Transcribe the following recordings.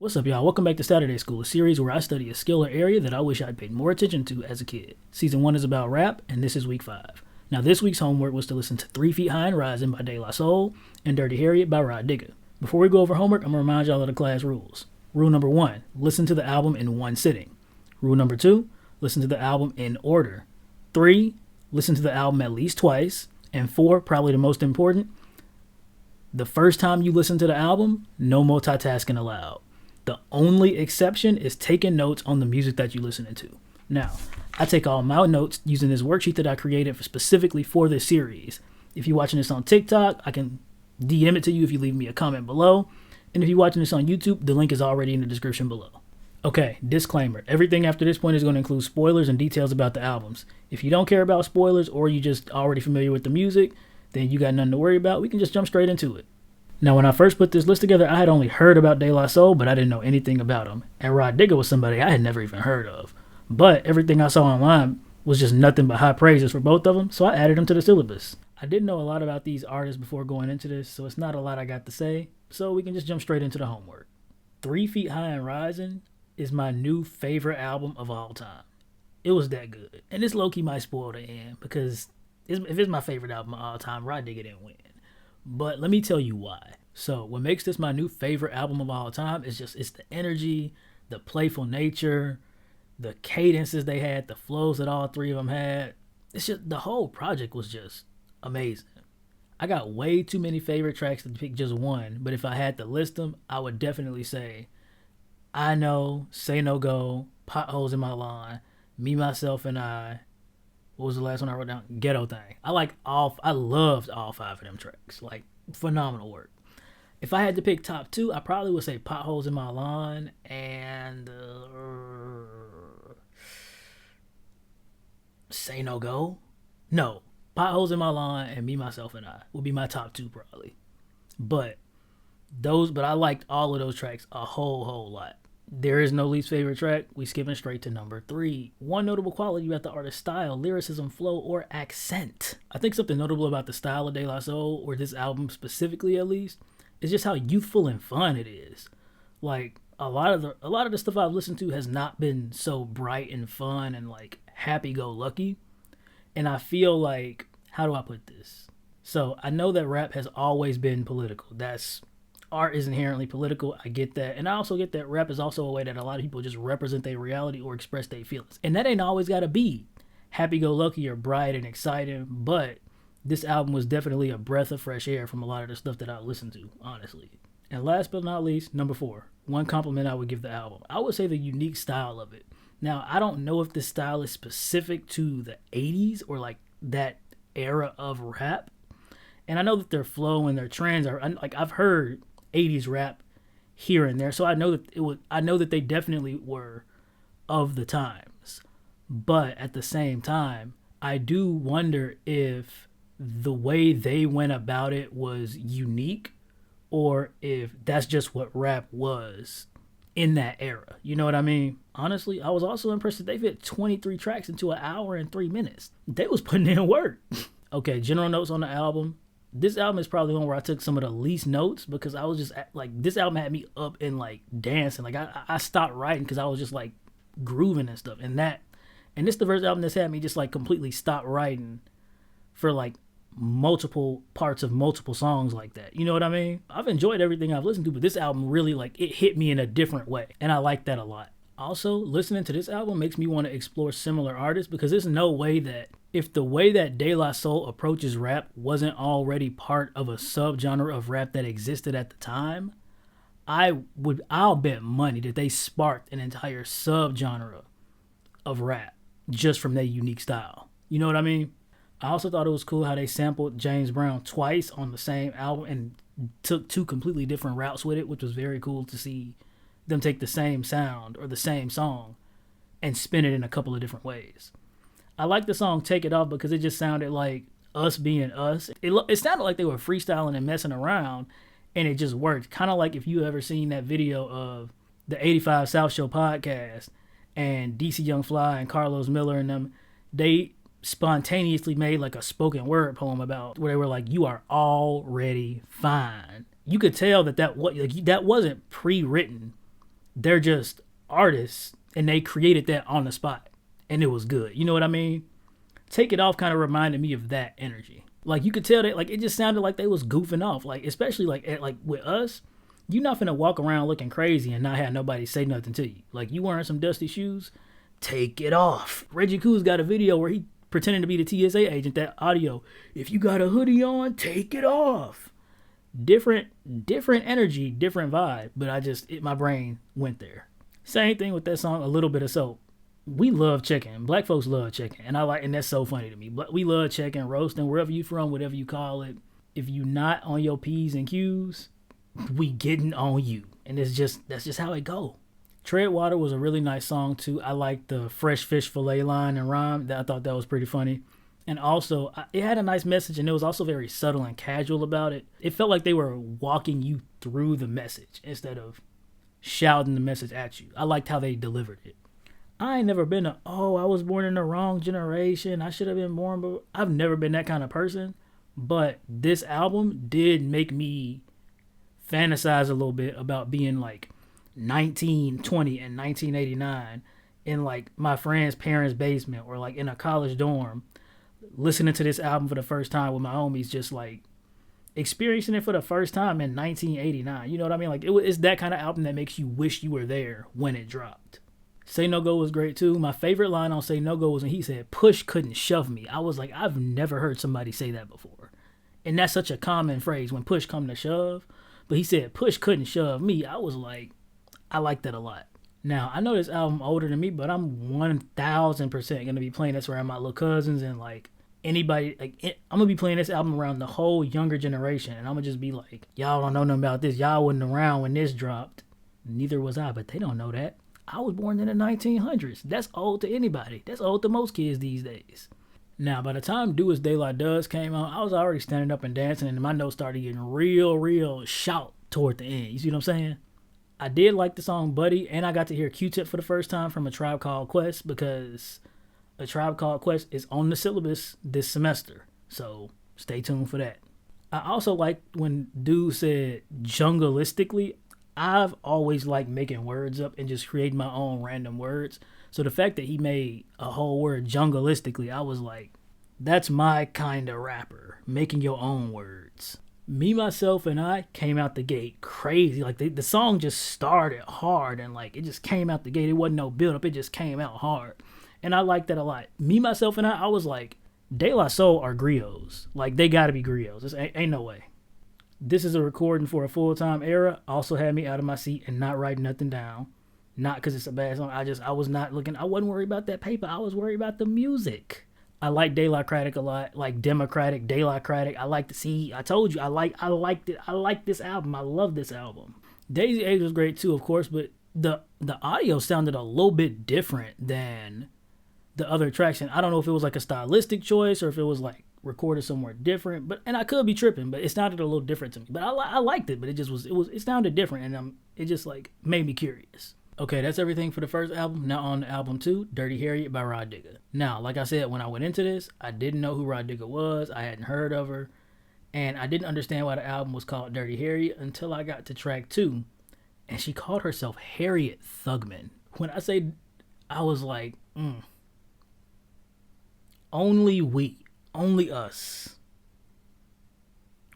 What's up, y'all? Welcome back to Saturday School, a series where I study a skill or area that I wish I'd paid more attention to as a kid. Season 1 is about rap, and this is week 5. Now, this week's homework was to listen to 3 Feet High and Rising by De La Soul and Dirty Harriet by Rah Digga. Before we go over homework, I'm going to remind y'all of the class rules. Rule number 1, listen to the album in one sitting. Rule number 2, listen to the album in order. 3, listen to the album at least twice. And 4, probably the most important, the first time you listen to the album, no multitasking allowed. The only exception is taking notes on the music that you're listening to. Now, I take all my notes using this worksheet that I created specifically for this series. If you're watching this on TikTok, I can DM it to you if you leave me a comment below. And if you're watching this on YouTube, the link is already in the description below. Okay, disclaimer. Everything after this point is going to include spoilers and details about the albums. If you don't care about spoilers or you just already familiar with the music, then you got nothing to worry about. We can just jump straight into it. Now, when I first put this list together, I had only heard about De La Soul, but I didn't know anything about him. And Rah Digga was somebody I had never even heard of. But everything I saw online was just nothing but high praises for both of them, so I added them to the syllabus. I didn't know a lot about these artists before going into this, so it's not a lot I got to say, so we can just jump straight into the homework. 3 Feet High and Rising is my new favorite album of all time. It was that good. And this low-key might spoil the end, because if it's my favorite album of all time, Rah Digga didn't win. But let me tell you why. So what makes this my new favorite album of all time is it's the energy, the playful nature, the cadences they had, the flows that all three of them had. It's just, the whole project was just amazing. I got way too many favorite tracks to pick just one, but if I had to list them, I would definitely say I Know, Say No Go, Potholes in My Lawn, Me, Myself, and I. What was the last one I wrote down? Ghetto Thing. I loved all 5 of them tracks. Like, phenomenal work. If I had to pick top 2, I probably would say Potholes in My Lawn and Say No Go. No, Potholes in My Lawn and Me, Myself, and I would be my top 2 probably. But I liked all of those tracks a whole lot. There is no least favorite track. We skipping straight to number 3. One notable quality about the artist's style, lyricism, flow, or accent. I think something notable about the style of De La Soul, or this album specifically at least, is just how youthful and fun it is. Like, a lot of the stuff I've listened to has not been so bright and fun and like happy-go-lucky. And I feel like, how do I put this? So I know that rap has always been political. Art is inherently political. I get that. And I also get that rap is also a way that a lot of people just represent their reality or express their feelings. And that ain't always got to be happy-go-lucky or bright and exciting. But this album was definitely a breath of fresh air from a lot of the stuff that I listened to, honestly. And last but not least, number 4. One compliment I would give the album. I would say the unique style of it. Now, I don't know if this style is specific to the 80s or like that era of rap. And I know that their flow and their trends are like, I've heard 80s rap here and there, so I know that they definitely were of the times. But at the same time, I do wonder if the way they went about it was unique or if that's just what rap was in that era. You know what I mean? Honestly, I was also impressed that they fit 23 tracks into an hour and 3 minutes. They was putting in work. Okay, general notes on the album. This album is probably one where I took some of the least notes because I was just like, this album had me up and like dancing. Like I stopped writing because I was just like grooving and stuff. And this the first album that's had me just like completely stop writing for like multiple parts of multiple songs like that. You know what I mean? I've enjoyed everything I've listened to, but this album really like it hit me in a different way. And I like that a lot. Also, listening to this album makes me want to explore similar artists because there's no way that if the way that De La Soul approaches rap wasn't already part of a subgenre of rap that existed at the time, I'll bet money that they sparked an entire subgenre of rap just from their unique style. You know what I mean? I also thought it was cool how they sampled James Brown twice on the same album and took 2 completely different routes with it, which was very cool to see them take the same sound or the same song and spin it in a couple of different ways. I like the song Take It Off because it just sounded like us being us. It sounded like they were freestyling and messing around, and it just worked. Kind of like if you ever seen that video of the 85 South Show podcast and DC Young Fly and Carlos Miller and them, they spontaneously made like a spoken word poem about where they were like, you are already fine. You could tell that wasn't pre-written They're just artists and they created that on the spot and it was good. You know what I mean? Take It Off kind of reminded me of that energy. Like you could tell that like it just sounded like they was goofing off. Like especially like with us, you not finna walk around looking crazy and not have nobody say nothing to you. Like you wearing some dusty shoes, take it off. Reggie Koo's got a video where he pretending to be the TSA agent. That audio, if you got a hoodie on, take it off. Different energy, different vibe. But my brain went there. Same thing with that song, A Little Bit of Soap. We love chicken. Black folks love chicken, and that's so funny to me. But we love chicken, roasting, wherever you from, whatever you call it. If you not on your P's and Q's, we getting on you, and that's just how it go. Treadwater was a really nice song too. I like the fresh fish fillet line and rhyme. I thought that was pretty funny, and also it had a nice message, and it was also very subtle and casual about it. It felt like they were walking you through the message instead of shouting the message at you. I liked how they delivered it. I ain't never been I was born in the wrong generation, I should have been born, but I've never been that kind of person. But this album did make me fantasize a little bit about being like 19, 20 in 1989 in like my friend's parents' basement or like in a college dorm, listening to this album for the first time with my homies, just like experiencing it for the first time in 1989. You know what I mean? Like it's that kind of album that makes you wish you were there when it dropped. Say No Go was great too. My favorite line on Say No Go was when he said, "Push couldn't shove me." I was like, I've never heard somebody say that before. And that's such a common phrase, when push come to shove. But he said, "Push couldn't shove me." I was like, I like that a lot. Now, I know this album older than me, but I'm 1000% going to be playing this around my little cousins and like anybody. I'm going to be playing this album around the whole younger generation. And I'm going to just be like, y'all don't know nothing about this. Y'all wasn't around when this dropped. Neither was I, but they don't know that. I was born in the 1900s. That's old to anybody. That's old to most kids these days. Now, by the time Do As Daylight Does came out, I was already standing up and dancing, and my notes started getting real shout toward the end. You see what I'm saying? I did like the song Buddy, and I got to hear Q-Tip for the first time from A Tribe Called Quest, because A Tribe Called Quest is on the syllabus this semester. So stay tuned for that. I also liked when Dude said jungleistically. I've always liked making words up and just creating my own random words. So the fact that he made a whole word jungleistically, I was like, that's my kind of rapper, making your own words. Me, Myself, and I came out the gate crazy. Like the song just started hard and like it just came out the gate. It wasn't no build up. It just came out hard. And I like that a lot. Me, Myself, and I was like, De La Soul are griots. Like they gotta be griots. This ain't no way. This Is a Recording for a Full-Time Era also had me out of my seat and not writing nothing down. Not because it's a bad song. I wasn't worried about that paper. I was worried about the music. I like Democratic a lot, like Democratic, Democratic. I like to see. I told you, I liked it. I like this album. I love this album. Daisy Age was great too, of course, but the audio sounded a little bit different than the other tracks. And I don't know if it was like a stylistic choice or if it was like recorded somewhere different, and I could be tripping, but it sounded a little different to me. But I liked it, but it sounded different, and it just like made me curious. Okay, that's everything for the first album. Now on to album 2, Dirty Harriet by Rah Digga. Now, like I said, when I went into this, I didn't know who Rah Digga was. I hadn't heard of her, and I didn't understand why the album was called Dirty Harriet until I got to track 2, and she called herself Harriet Thugman. When I say, I was like, only us.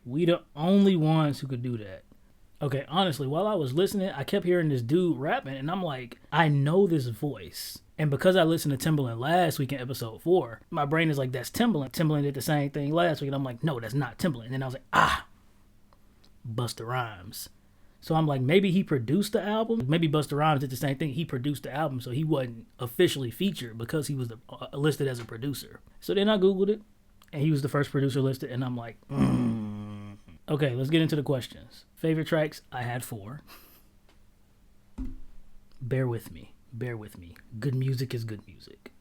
We the only ones who could do that. Okay, honestly, while I was listening, I kept hearing this dude rapping, and I'm like, I know this voice. And because I listened to Timbaland last week in episode 4, my brain is like, that's Timbaland. Timbaland did the same thing last week, and I'm like, no, that's not Timbaland. And then I was like, Busta Rhymes. So I'm like, maybe he produced the album. Maybe Busta Rhymes did the same thing. He produced the album, so he wasn't officially featured because he was listed as a producer. So then I Googled it, and he was the first producer listed, and I'm like, Okay, let's get into the questions. Favorite tracks, I had 4. Bear with me. Good music is good music.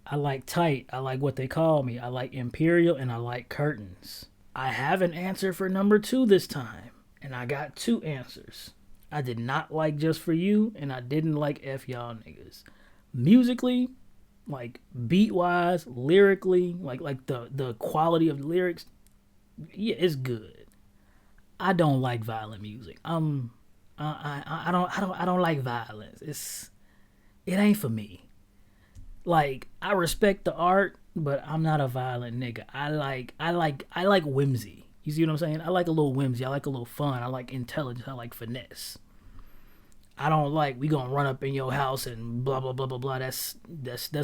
I like Tight. I like What They Call Me. I like Imperial, and I like Curtains. I have an answer for number 2 this time, and I got 2 answers. I did not like Just For You, and I didn't like F Y'all Niggas. Musically, like beat-wise, lyrically, like the quality of the lyrics, yeah, it's good. I don't like violent music. I'm I don't like violence. It ain't for me. Like, I respect the art, but I'm not a violent nigga. I like whimsy. You see what I'm saying? I like a little whimsy. I like a little fun. I like intelligence. I like finesse. I don't like we gonna run up in your house and blah blah blah blah blah. That's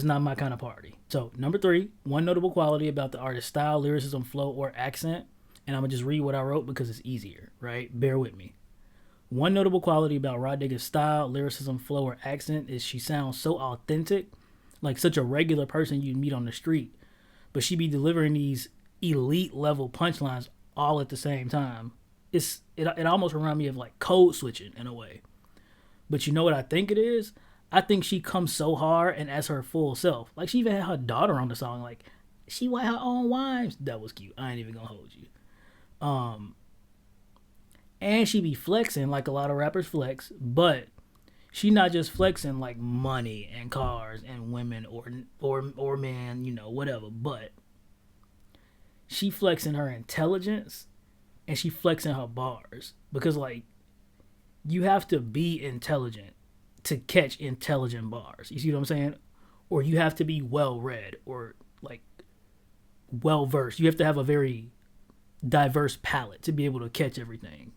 not my kind of party. So number 3, one notable quality about the artist's style, lyricism, flow, or accent, and I'm gonna just read what I wrote because it's easier, right? Bear with me. One notable quality about Rah Digga's style, lyricism, flow, or accent is she sounds so authentic, like such a regular person you'd meet on the street, but she be delivering these elite level punchlines all at the same time. It almost reminds me of like code switching in a way. But you know what I think it is? I think she comes so hard and as her full self. Like, she even had her daughter on the song. Like, she white her own wives. That was cute. I ain't even gonna hold you. And she be flexing like a lot of rappers flex, but she not just flexing like money and cars and women or man, you know, whatever. But she flexing her intelligence and she flexing her bars because like you have to be intelligent to catch intelligent bars. You see what I'm saying? Or you have to be well read or like well versed. You have to have a very diverse palette to be able to catch everything.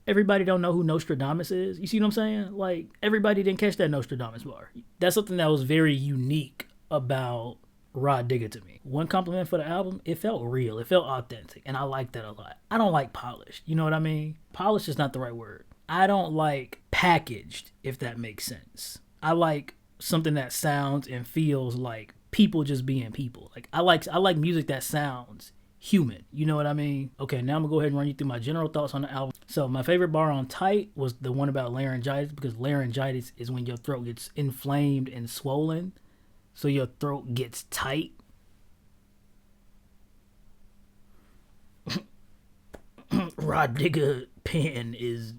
Everybody don't know who Nostradamus is. You see what I'm saying? Like, everybody didn't catch that Nostradamus bar. That's something that was very unique about Rah Digga to me. One compliment for the album, it felt real. It felt authentic. And I like that a lot. I don't like polished. You know what I mean? Polished is not the right word. I don't like packaged, if that makes sense. I like something that sounds and feels like people just being people. Like, I like music that sounds human. You know what I mean? Okay, now I'm gonna go ahead and run you through my general thoughts on the album. So my favorite bar on Tight was the one about laryngitis, because laryngitis is when your throat gets inflamed and swollen, so your throat gets tight. Rah Digga pen is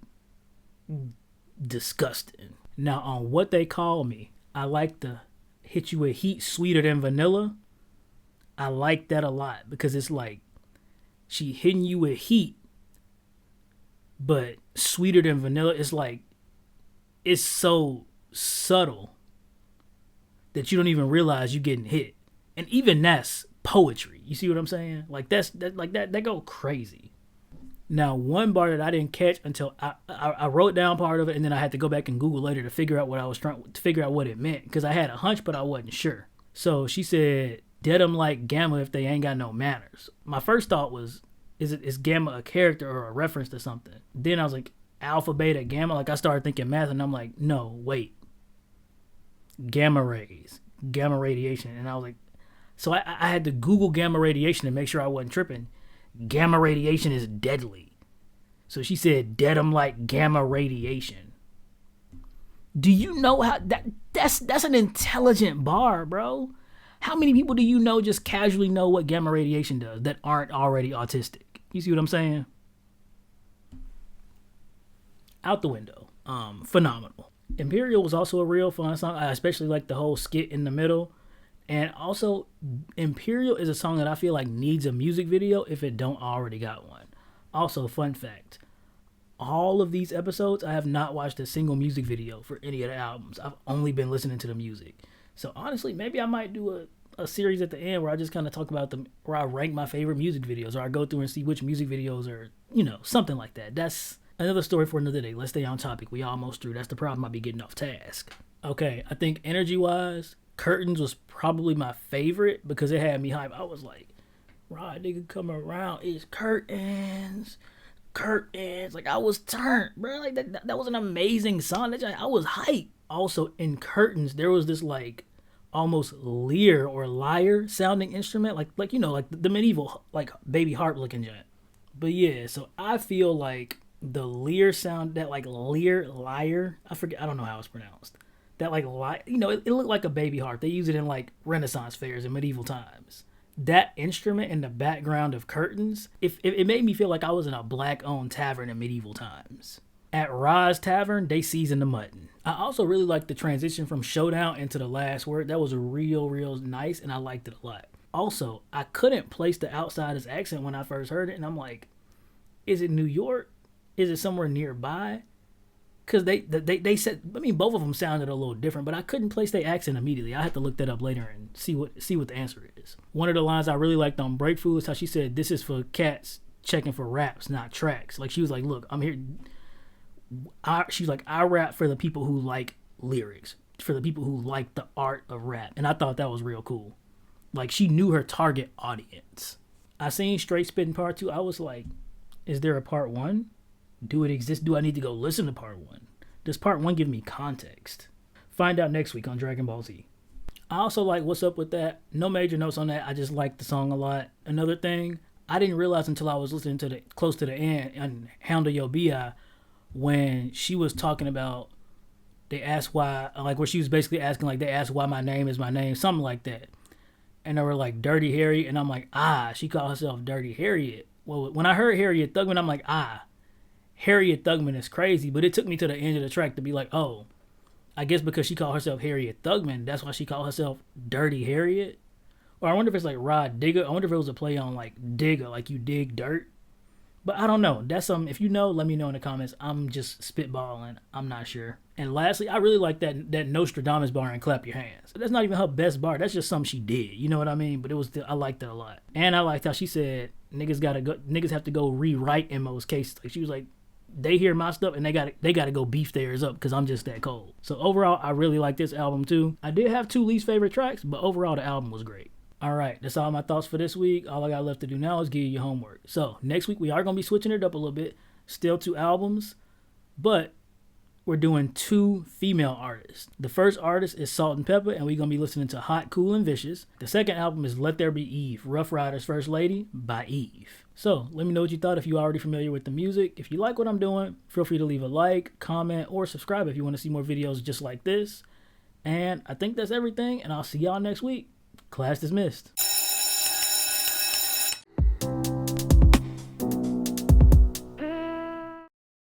disgusting. Now on What They Call Me, I like to hit you with heat sweeter than vanilla. I like that a lot because it's like she hitting you with heat, but sweeter than vanilla. It's like it's so subtle that you don't even realize you're getting hit, and even that's poetry. You see what I'm saying? Like that go crazy. Now, one bar that I didn't catch until I wrote down part of it, and then I had to go back and Google later to figure out what I was trying to figure out what it meant because I had a hunch, but I wasn't sure. So she said, "Dead 'em like Gamma if they ain't got no manners." My first thought was, is Gamma a character or a reference to something? Then I was like, Alpha, Beta, Gamma. Like I started thinking math, and I'm like, no, wait, gamma rays, gamma radiation, and I was like, so I had to Google gamma radiation to make sure I wasn't tripping. Gamma radiation is deadly. So she said, "Dead 'em like gamma radiation." Do you know how that's an intelligent bar, bro? How many people do you know just casually know what gamma radiation does that aren't already autistic? You see what I'm saying? Out the window. Phenomenal. Imperial was also a real fun song. I especially like the whole skit in the middle. And also, Imperial is a song that I feel like needs a music video if it don't already got one. Also, fun fact, all of these episodes, I have not watched a single music video for any of the albums. I've only been listening to the music. So honestly, maybe I might do a series at the end where I just kind of talk about them, where I rank my favorite music videos, or I go through and see which music videos are, you know, something like that. That's another story for another day. Let's stay on topic. We almost through. That's the problem. I be getting off task. Okay, I think energy-wise, Curtains was probably my favorite because it had me hype. I was like, Rah Digga come around, it's curtains. Like, I was turned, bro. Like, that was an amazing song. I was hyped. Also, in Curtains, there was this, like, almost lyre or lyre sounding instrument. Like you know, like the medieval, like, baby harp looking giant. But yeah, so I feel like the lyre sound, that, like, lyre, I forget, I don't know how it's pronounced. That, like, you know, it looked like a baby harp. They use it in, like, Renaissance fairs in medieval times. That instrument in the background of Curtains, it made me feel like I was in a black-owned tavern in medieval times. At Rah's Tavern, they seasoned the mutton. I also really liked the transition from Showdown into the last word. That was real nice, and I liked it a lot. Also, I couldn't place the outsider's accent when I first heard it, and I'm like, is it New York? Is it somewhere nearby? because they said, I mean, both of them sounded a little different, but I couldn't place their accent immediately. I had to look that up later and see what the answer is. One of the lines I really liked on Breakthrough is how she said, "This is for cats checking for raps, not tracks." Like, she was like, "Look, I'm here." She's like, "I rap for the people who like lyrics, for the people who like the art of rap," and I thought that was real cool. Like, she knew her target audience. I seen Straight Spittin' Part 2. I was like, is there a Part 1? Do it exist? Do I need to go listen to Part 1? Does Part 1 give me context? Find out next week on Dragon Ball Z. I also like What's Up With That. No major notes on that. I just like the song a lot. Another thing, I didn't realize until I was listening to close to the end on Handle Your B.I. when she was talking about, they asked why, like where she was basically asking, like they asked why my name is my name, something like that. And they were like, Dirty Harriet. And I'm like, she called herself Dirty Harriet. Well, when I heard Harriet Thugman, I'm like, Harriet Thugman is crazy. But it took me to the end of the track to be like, oh, I guess because she called herself Harriet Thugman, that's why she called herself Dirty Harriet. Or I wonder if it's like Rah Digga. I wonder if it was a play on like digger, like you dig dirt. But I don't know. That's something, if you know, let me know in the comments. I'm just spitballing. I'm not sure. And lastly, I really like that Nostradamus bar and Clap Your Hands. That's not even her best bar. That's just something she did. You know what I mean? But I liked it a lot. And I liked how she said niggas have to go rewrite in most cases. Like, she was like, they hear my stuff and they gotta go beef theirs up because I'm just that cold. So overall, I really like this album too. I did have 2 least favorite tracks, but overall the album was great. All right, that's all my thoughts for this week. All I got left to do now is give you your homework. So next week we are going to be switching it up a little bit. Still 2 albums, but we're doing 2 female artists. The first artist is Salt-N-Pepa, and we're going to be listening to Hot, Cool, and Vicious. The second album is Let There Be Eve, Ruff Ryders' First Lady by Eve. So let me know what you thought if you're already familiar with the music. If you like what I'm doing, feel free to leave a like, comment, or subscribe if you want to see more videos just like this. And I think that's everything, and I'll see y'all next week. Class dismissed.